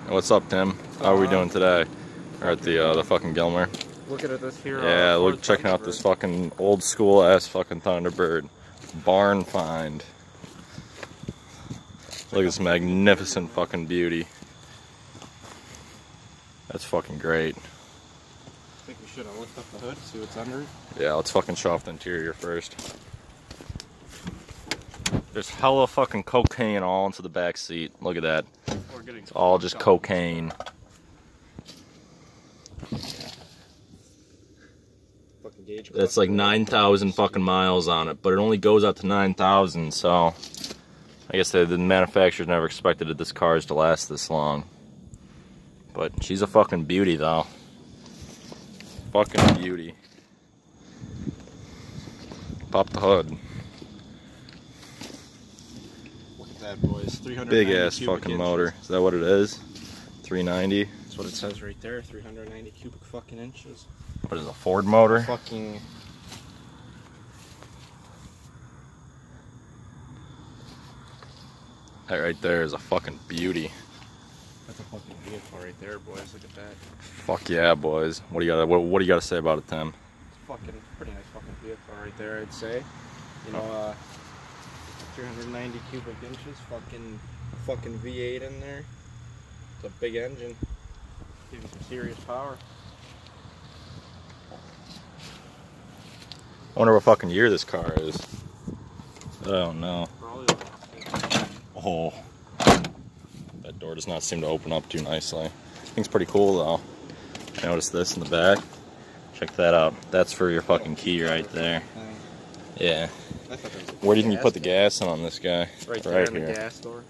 What's up, Tim? How are we doing today? We're at the fucking Gilmer. Looking at this here. Yeah, look, checking out this fucking old school ass fucking Thunderbird barn find. Look at this magnificent fucking beauty. That's fucking great. I think we should lift up the hood, see what's under it. Yeah, let's fucking show off the interior first. There's hella fucking cocaine all into the back seat. Look at that. It's all just cocaine. It's like 9,000 fucking miles on it, but it only goes out to 9,000, so I guess the manufacturers never expected this car to last this long. But she's a fucking beauty, though. Fucking beauty. Pop the hood. Look at that, boys. 390 big ass fucking inches. motor. Is that what it is? 390? That's what it says right there. 390 cubic fucking inches. What is it, a Ford motor? Fucking. That right there is a fucking beauty. That's a fucking vehicle right there, boys. Look at that. Fuck yeah, boys. What do you got to say about it, Tim? It's a fucking pretty nice fucking vehicle right there, I'd say. You know, 390 cubic inches, fucking V8 in there. It's a big engine. Gives you some serious power. I wonder what fucking year this car is. I don't know. Oh. That door does not seem to open up too nicely. Thing's pretty cool though. I noticed this in the back. Check that out. That's for your fucking key right there. Yeah. Where do you think you put the gas in on this guy? Right there in the gas door.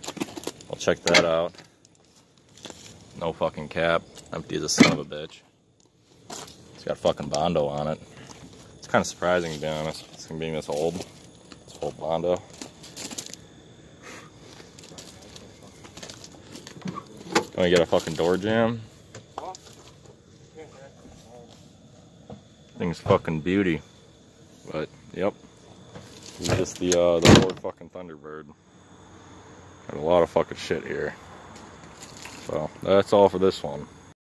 I'll check that out. No fucking cap. Empty as a son of a bitch. It's got fucking Bondo on it. It's kind of surprising, to be honest. It's being this old. It's old Bondo. Can we get a fucking door jam? Thing's fucking beauty. But, yep. This is just the Ford fucking Thunderbird. Got a lot of fucking shit here. So, that's all for this one.